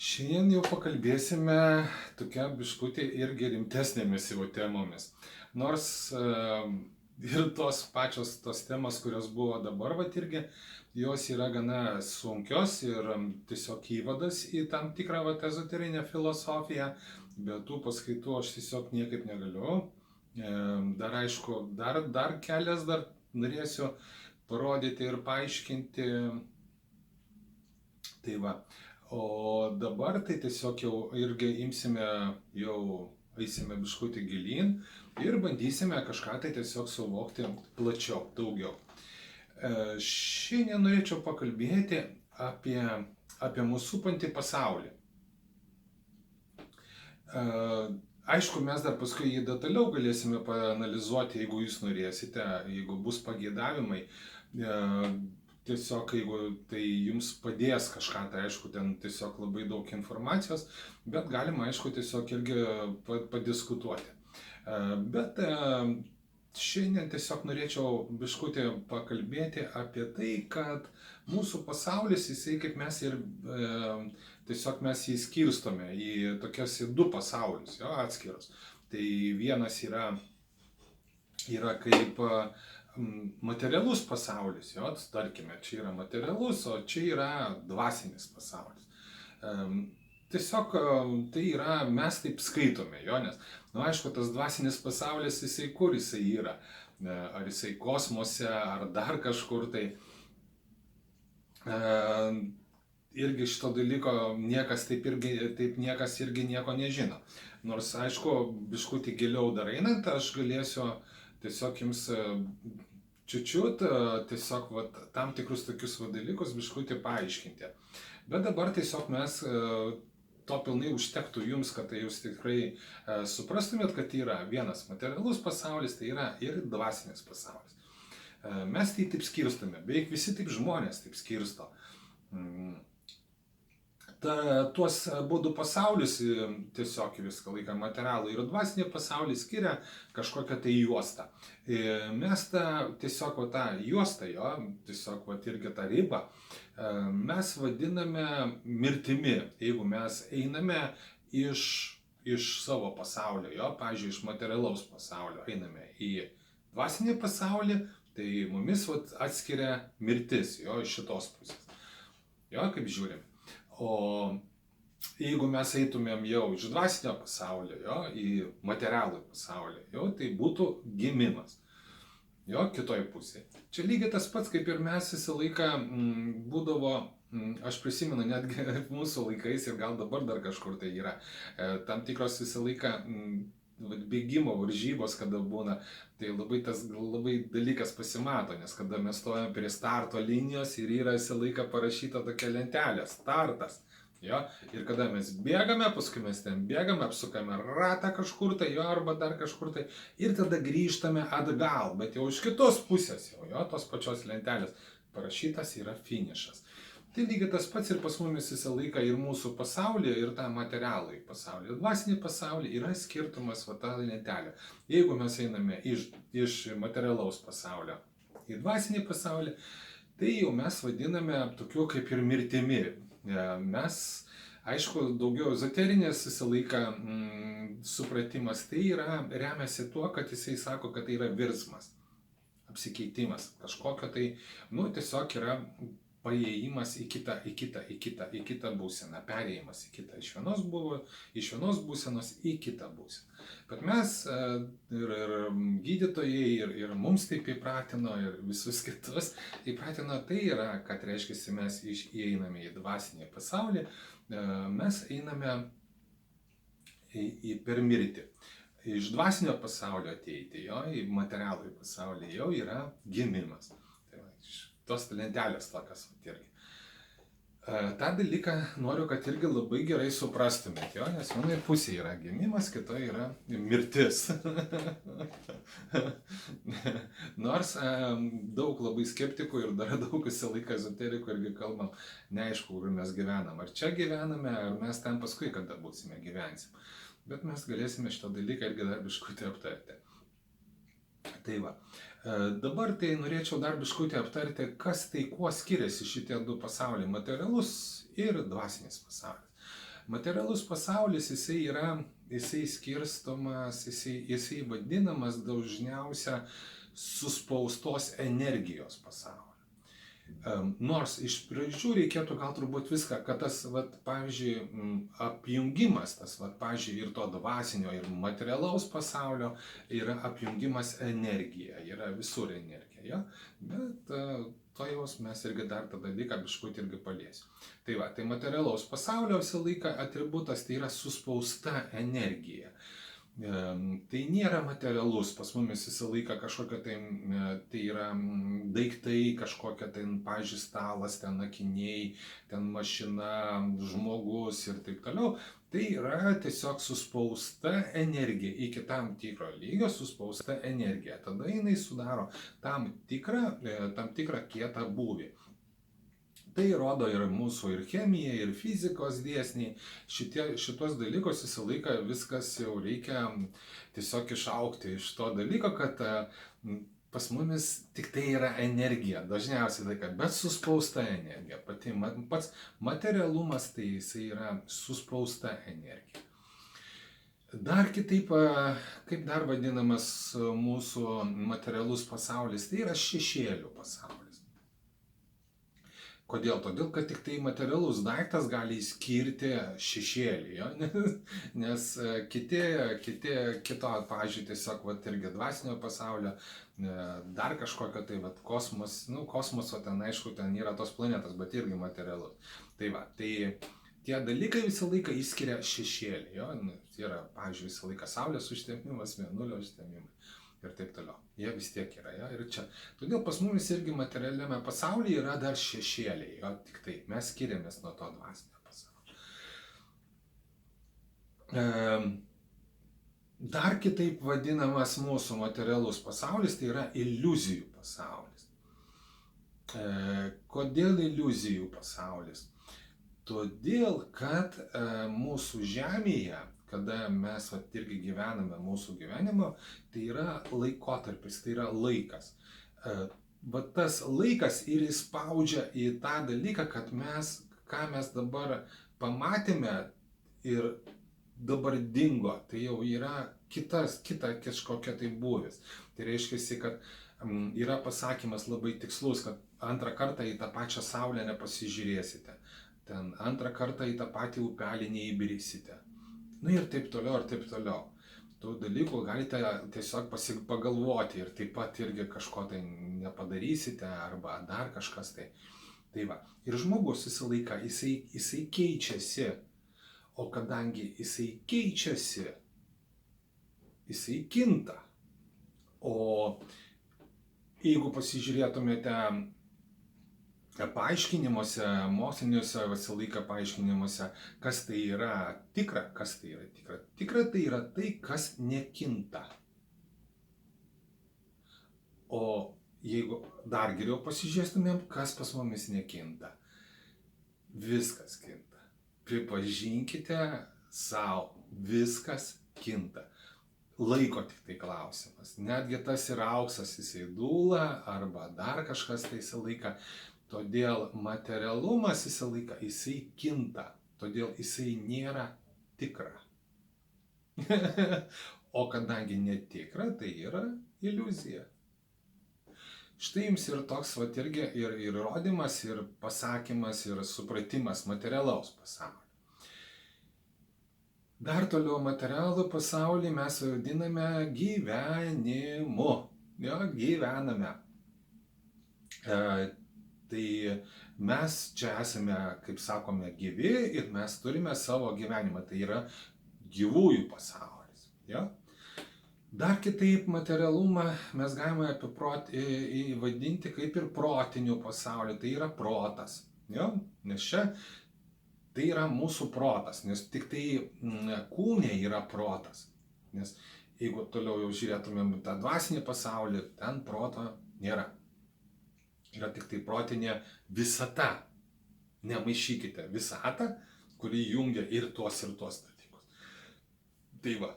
Šiandien jau pakalbėsime tokia biškutė irgi rimtesnėmis jau temomis. Nors ir tos temos, kurios buvo dabar, irgi jos yra gana sunkios ir tiesiog įvadas į tam tikrą ezoterinę filosofiją, bet tų paskaitų aš tiesiog niekaip negaliu. Dar aišku, dar kelias dar norėsiu parodyti ir paaiškinti. Tai va. O dabar tai tiesiog jau irgi eisime biškutį gilyn ir bandysime kažką tai tiesiog suvokti plačiau, daugiau. Šiandien norėčiau pakalbėti apie mūsų supantį pasaulį. Aišku, mes dar paskui jį detaliau galėsime paanalizuoti, jeigu jūs norėsite, jeigu bus pageidavimai. Tiesiog, jeigu tai jums padės kažką, tai aišku, ten tiesiog labai daug informacijos, bet galima, aišku, tiesiog irgi padiskutuoti. Bet šiandien tiesiog norėčiau biškutį pakalbėti apie tai, kad mūsų pasaulis, jisai kaip mes ir tiesiog mes jį skirstome į tokias du pasaulius, jo, atskirus. Tai vienas yra kaip materialus pasaulis, jo, tarkime, čia yra materialus, o čia yra dvasinis pasaulis. Tiesiog tai yra, mes taip skaitome, jo, nes, aišku, tas dvasinis pasaulis, jisai kur jisai yra, ar jisai kosmose, ar dar kažkur tai. Irgi šito dalyko niekas niekas irgi nieko nežino. Nors, aišku, biškutį giliau dar einant, aš galėsiu tiesiog jums čiučiut, tiesiog tam tikrus tokius dalykus biškutį paaiškinti. Bet dabar tiesiog mes to pilnai užtektų jums, kad tai jūs tikrai suprastumėt, kad tai yra vienas materialus pasaulis, tai yra ir dvasinis pasaulis. Mes tai taip skirstome, beveik visi taip žmonės taip skirsto. Tuos būdų pasaulius, tiesiog viską laiką materialų ir dvasinį pasaulį skiria kažkokią tai juostą. Mes tiesiog tą juostą, jo, tiesiog irgi tą ribą, mes vadiname mirtimi, jeigu mes einame iš savo pasaulio, jo, pavyzdžiui, iš materialaus pasaulio einame į dvasinį pasaulį, tai mumis atskiria mirtis, jo, iš šitos pusės. Jo, kaip žiūrim. O jeigu mes eitumėm jau iš dvasinio pasaulio, jo, į materialų pasaulį, jo, tai būtų gimimas, jo, kitoj pusėje. Čia lygiai tas pats, kaip ir mes visą laiką būdavo, aš prisimenu netgi mūsų laikais ir gal dabar dar kažkur tai yra, tam tikros visą laiką bėgimo varžybos, kada būna, tai labai dalykas pasimato, nes kada mes stojame prie starto linijos ir yra visą laiką parašyta tokia lentelė, startas, jo, ir kada mes bėgame, paskui mes ten bėgame, apsukame ratą kažkur tai, jo, arba dar kažkur tai, ir tada grįžtame atgal, bet jau iš kitos pusės, jo, tos pačios lentelės parašytas yra finišas. Tai lygiai tas pats ir pas mumis visą laiką ir mūsų pasaulį, ir tą materialų į pasaulį. Dvasinį pasaulį yra skirtumas ta lentelė. Jeigu mes einame iš materialaus pasaulio į dvasinį pasaulį, tai jau mes vadiname tokiu kaip ir mirtimi. Mes, aišku, daugiau ezoterinės visą laiką supratimas, tai remiasi tuo, kad jisai sako, kad tai yra virsmas, apsikeitimas, kažkokio tai, tiesiog yra paėjimas į kitą būseną, perėjimas į kitą, iš vienos būsenos į kitą būseną. Bet mes ir gydytojai, ir mums taip įpratino, ir visus kitus įpratino, tai yra, kad reiškia, mes įeiname į dvasinį pasaulį, mes einame per mirtį. Iš dvasinio pasaulio ateiti, jo, į materialų pasaulį jau yra gimimas. Tos lentelės tokios irgi. tą dalyką noriu, kad irgi labai gerai suprastumėt, jo, nes vienoje pusėje yra gimimas, kitoje yra mirtis. Nors daug labai skeptikų ir dar daug visą laiką ezoterikų irgi kalbam, neaišku, kur mes gyvenam. Ar čia gyvename, ar mes ten paskui, kada būsime, gyvensim. Bet mes galėsime šitą dalyką irgi dar biškutį aptarti. Tai va. Dabar tai norėčiau dar biškutį aptarti, kas tai kuo skiriasi šitie du pasauliai, materialus ir dvasinis pasaulis. Materialus pasaulis, jisai skirstomas, jisai vadinamas dažniausia suspaustos energijos pasauliu. Nors iš pradžių reikėtų gal turbūt viską, kad tas, vat, pavyzdžiui, apjungimas, tas, vat, pavyzdžiui, ir to dvasinio, ir materialaus pasaulio yra apjungimas energija, yra visur energija, ja? Bet to jaus mes irgi dar tą dalyką biškutį irgi paliesiu. Tai va, tai materialaus pasaulio visą laiką atributas tai yra suspausta energija. Tai nėra materialus, pas mumis visą laiką kažkokia tai yra daiktai, kažkokia tai, pavyzdžiui, stalas, ten akiniai, ten mašina, žmogus ir taip toliau. Tai yra tiesiog suspausta energija, iki tam tikro lygio suspausta energija. Tada jinai sudaro tam tikrą kietą būvį. Tai rodo ir mūsų ir chemija, ir fizikos dėsniai. Šitos dalykus visą laiką viskas jau reikia tiesiog išaugti iš to dalyko, kad pas mumis tik tai yra energija, dažniausiai laiką, bet suspausta energija. Pats materialumas tai jisai yra suspausta energija. Dar kitaip, kaip dar vadinamas mūsų materialus pasaulis, tai yra šešėlių pasaulis. Kodėl? Todėl, kad tik tai materialus daiktas gali įskirti šešėlį, jo? Nes kito, pavyzdžiui, tiesiog vat, irgi dvasinio pasaulio, dar kažkokio tai vat, kosmoso ten, aišku, ten yra tos planetos, bet irgi materialus. Tai va, tai tie dalykai visą laiką įskiria šešėlį, jo? Yra, pavyzdžiui, visą laiką saulės užtemimas, mėnulio užtemimas. Ir taip toliau. Jie vis tiek yra, ja? Ir čia. Todėl pas mumis irgi materialiame pasaulyje yra dar šešėliai, jo? Tik tai mes skiriamės nuo to dvasinio pasaulio. Dar kitaip vadinamas mūsų materialus pasaulis, tai yra iliuzijų pasaulis. Kodėl iliuzijų pasaulis? Todėl, kad mūsų Žemėje, kada mes irgi gyvename mūsų gyvenimo, tai yra laikotarpis, tai yra laikas. Bet tas laikas ir įspaudžia į tą dalyką, kad ką mes dabar pamatėme ir dabar dingo, tai jau yra kita kažkokia tai buvis. Tai reiškia, kad yra pasakymas labai tikslus, kad antrą kartą į tą pačią saulę nepasižiūrėsite, ten antrą kartą į tą patį upelį neįbrisite. Ir taip toliau, ir taip toliau. Tų dalykų galite tiesiog pagalvoti ir taip pat irgi kažko tai nepadarysite arba dar kažkas tai. Tai va. Ir žmogus visą laiką, jisai keičiasi. O kadangi jisai keičiasi, jisai kinta. O jeigu pasižiūrėtumėte paaiškinimuose, moksliniuose visą laiką paaiškinimuose, kas tai yra tikra, kas tai yra tikra. Tikra tai yra tai, kas nekinta. O jeigu dar geriau pasižiūrėtumėm, kas pas mumis nekinta. Viskas kinta. Pripažinkite savo, viskas kinta. Laiko tik tai klausimas. Netgi tas ir auksas jisai dūla arba dar kažkas tai visą laiką. Todėl materialumas visą laiką, jisai kinta, todėl jisai nėra tikra. O kadangi netikra, tai yra iliuzija. Štai jums ir toks vat irgi ir įrodymas, ir pasakymas, ir supratimas materialaus pasaulio. Dar toliau materialų pasaulį mes vadiname gyvenimu. Jo, gyvename. Tai mes čia esame, kaip sakome, gyvi ir mes turime savo gyvenimą. Tai yra gyvųjų pasaulis. Ja? Dar kitaip materialumą mes galime įvadinti kaip ir protinių pasaulį. Tai yra protas. Ja? Nes čia tai yra mūsų protas. Nes tik tai kūne yra protas. Nes jeigu toliau jau žiūrėtumėm tą dvasinį pasaulį, ten proto nėra. Yra tik tai protinė visata. Nemaišykite visatą, kuri jungia ir tuos dalykus. Tai va,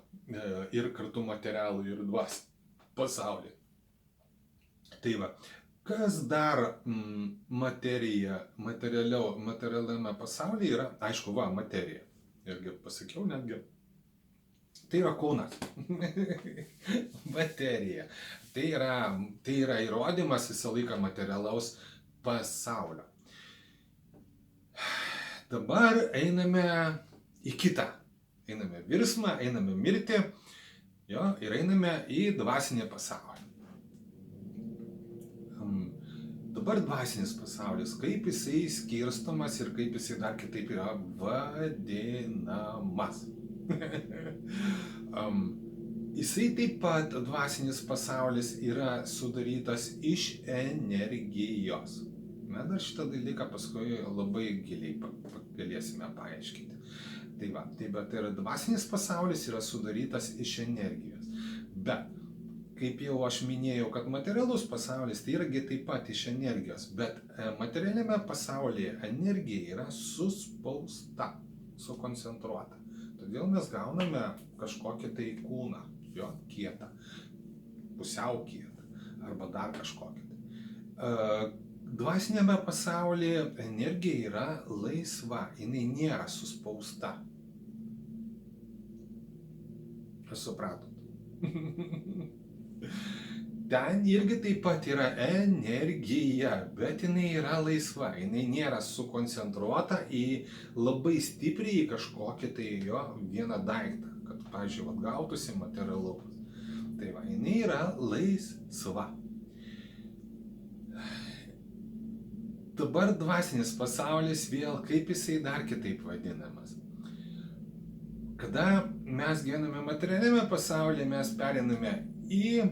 ir kartu materialų, ir dvasinį pasaulį. Tai va, kas dar materialiame pasaulyje yra, aišku, va, materija. irgi pasakiau netgi. Tai yra kūnas. Materija. Tai yra įrodymas visą laiką materialaus pasaulio. Dabar einame į kitą. Einame virsmą, einame mirtį, jo, ir einame į dvasinį pasaulį. Dabar dvasinis pasaulis, kaip jisai skirstomas ir kaip jisai dar kitaip yra vadinamas. Jisai taip pat, dvasinis pasaulis, yra sudarytas iš energijos. Mes dar šitą dalyką paskui labai giliai galėsime paaiškinti. Tai yra dvasinis pasaulis yra sudarytas iš energijos. Bet, kaip jau aš minėjau, kad materialus pasaulis tai irgi taip pat iš energijos, bet materialiame pasaulyje energija yra suspausta, sukoncentruota. Todėl mes gauname kažkokį tai kūną, jo, kietą, pusiau kietą, arba dar kažkokį tai. Dvasinėme pasaulyje energija yra laisva, jinai nėra suspausta. Ar supratot? Ten irgi taip pat yra energija, bet jinai yra laisva, jinai nėra sukoncentruota į labai stipriai kažkokį tai jo vieną daiktą, kad, pavyzdžiui, gautųsi materialus. Tai va, jinai yra laisva. Dabar dvasinis pasaulis vėl, kaip jisai dar kitaip vadinamas. Kada mes gyvename materialiame pasaulyje, mes periname į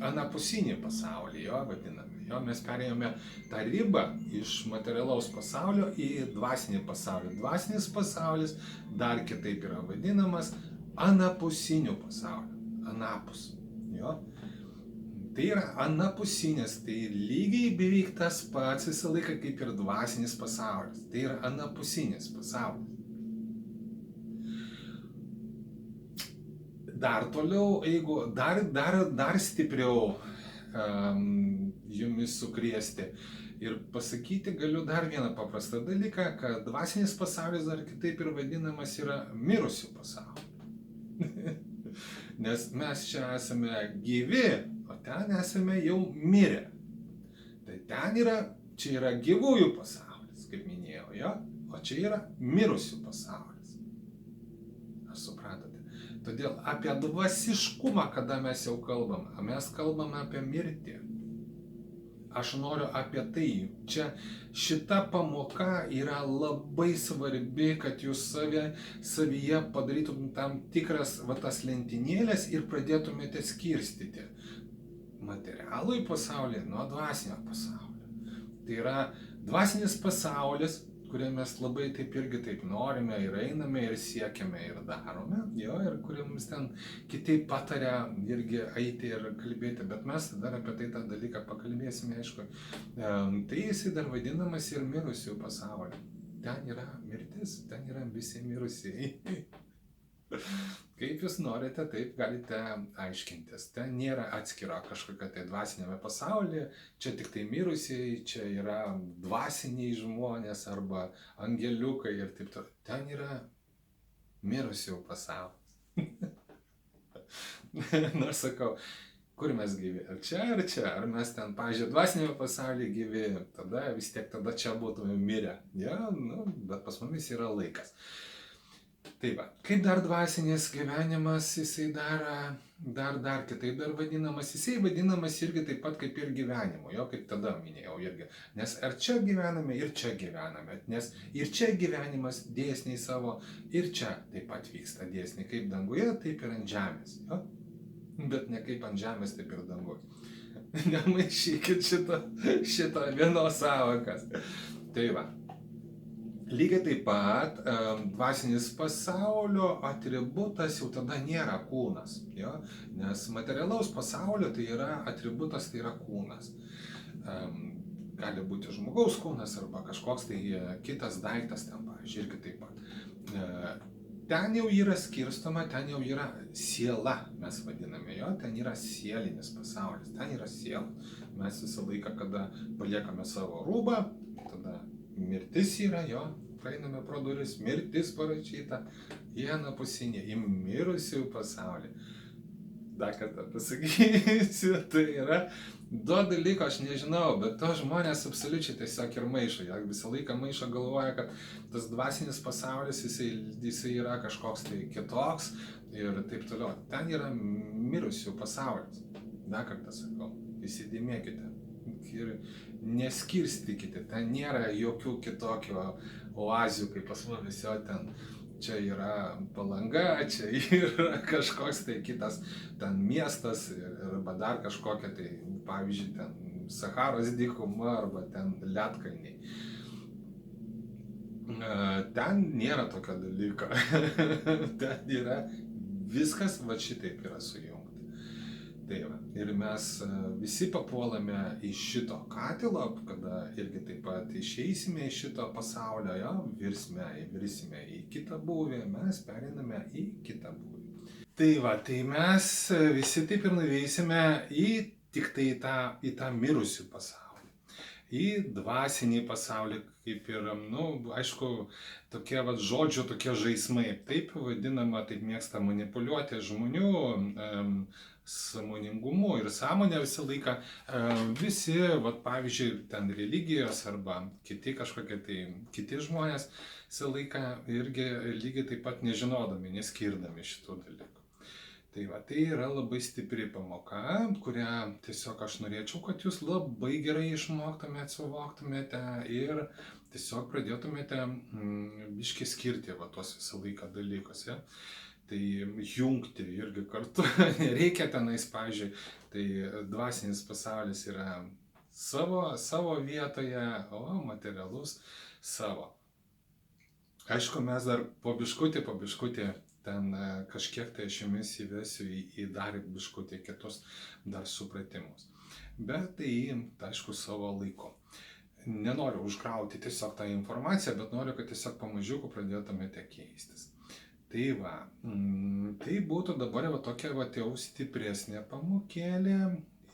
anapusinį pasaulį, jo vadiname. Jo, mes perėjome tą ribą iš materialaus pasaulio į dvasinį pasaulį. Dvasinis pasaulis dar kitaip yra vadinamas anapusiniu pasauliu. Anapus. Jo. Tai yra anapusinis, tai lygiai beveik tas pats visą laiką kaip ir dvasinis pasaulis. Tai yra anapusinis pasaulis. Dar toliau, jeigu dar stipriau jumis sukrėsti ir pasakyti galiu dar vieną paprastą dalyką, kad dvasinis pasaulis dar kitaip ir vadinamas yra mirusių pasauliu. Nes mes čia esame gyvi, o ten esame jau mirę. Tai čia yra gyvųjų pasaulis, kaip minėjau, jo? O čia yra mirusių pasaulis. Ar supratote? Todėl apie dvasiškumą, kada mes jau kalbam, mes kalbame apie mirtį. Aš noriu apie tai. Čia šita pamoka yra labai svarbi, kad jūs savyje padarytum tam tikras tas lentynėlės ir pradėtumėte skirstyti materialų pasaulį nuo dvasinio pasaulio. Tai yra dvasinis pasaulis, kuriam mes labai taip irgi taip norime ir einame ir siekiame ir darome, jo, ir kuriam mums ten kiti pataria irgi eiti ir kalbėti, bet mes dar apie tai tą dalyką pakalbėsime, aišku. Tai jisai dar vadinamas ir mirusių pasauliu. Ten yra mirtis, ten yra visi mirusiai. Kaip jūs norite, taip galite aiškintis. Ten nėra atskira kažkokia tai dvasinėme pasaulyje, čia tik tai mirusiai, čia yra dvasiniai žmonės arba angeliukai ir taip toliau. Ten yra mirusių pasaulis. Nors sakau, kur mes gyvi? Ar čia? Ar mes ten, pavyzdžiui, dvasinėme pasaulyje gyvi? Tada vis tiek tada čia būtume mirę. Ja, bet pas mumis yra laikas. Tai va, kaip dar dvasinis gyvenimas, jisai dar kitaip dar vadinamas, jisai vadinamas irgi taip pat kaip ir gyvenimu, jo, kaip tada minėjau irgi. Nes ar čia gyvename ir čia gyvename, nes ir čia gyvenimas dėsniai savo, ir čia taip pat vyksta dėsniai, kaip danguje, taip ir ant žemės, jo. Bet ne kaip ant žemės, taip ir danguje. Nemaišykit šito vienos sąvokas. Tai va. Lygiai taip pat dvasinis pasaulio atributas jau tada nėra kūnas, jo? Nes materialaus pasaulio tai yra atributas, tai yra kūnas. Gali būti žmogaus kūnas arba kažkoks tai kitas daiktas ten, pavyzdžiui, irgi taip pat. Ten jau yra skirstoma, ten jau yra siela, mes vadiname, jo? Ten yra sielinis pasaulis, ten yra siela. Mes visą laiką, kada paliekame savo rūbą, tada mirtis yra, jo, praeiname pro duris, mirtis parašyta, į anapusinį, į mirusių pasaulį. Dar kartą pasakysiu, tai yra du dalyko, aš nežinau, bet to žmonės absoliučiai tiesiog ir maišo. Jie visą laiką maišo, galvoja, kad tas dvasinis pasaulis, jisai yra kažkoks tai kitoks ir taip toliau. Ten yra mirusių pasaulis. Dar kartą sakau, įsidėmėkite ir neskirstykite. Ten nėra jokių kitokio oazių, kaip pas mumis jo ten. Čia yra Palanga, čia yra kažkoks tai kitas ten miestas arba dar kažkokia tai, pavyzdžiui, ten Saharos dykuma arba ten ledkalniai. Ten nėra tokio dalyko. Ten yra viskas va šitaip yra sujungta. Tai va, ir mes visi papuolame į šito katilo, kada irgi taip pat išeisime iš šito pasaulio, jo, virsime į kitą būvį, mes pereiname į kitą būvį. Tai va, tai mes visi taip ir nuveisime tik tai į tą mirusių pasaulį, į dvasinį pasaulį, kaip ir, aišku, tokie va žodžių, tokie žaismai, taip vadinama, taip mėgsta manipuliuoti žmonių sąmoningumu ir sąmonę visą laiką. Visi, vat, pavyzdžiui, ten religijos arba kiti kažkokie tai kiti žmonės visą laiką irgi lygiai taip pat nežinodami, neskirdami šitų dalykų. Tai va, tai yra labai stipri pamoka, kurią tiesiog aš norėčiau, kad jūs labai gerai išmoktumėte, suvoktumėte ir tiesiog pradėtumėte biškį skirti va, tuos visą laiką dalykus. Ja? Tai jungti irgi kartu, nereikia tenais, pavyzdžiui, tai dvasinis pasaulis yra savo vietoje, o materialus savo. Aišku, mes dar po biškutį ten kažkiek tai aš jumis įvesiu į dar biškutį kitus dar supratimus. Bet tai, aišku, savo laiku. Nenoriu užkrauti tiesiog tą informaciją, bet noriu, kad tiesiog pamažiukų pradėtumėte keistis. Tai va, tai būtų dabar va tokia va jau stipresnė pamokėlė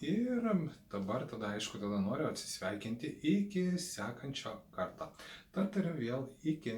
ir dabar tada, aišku, tada noriu atsisveikinti iki sekančio karto. Tad tariu vėl iki.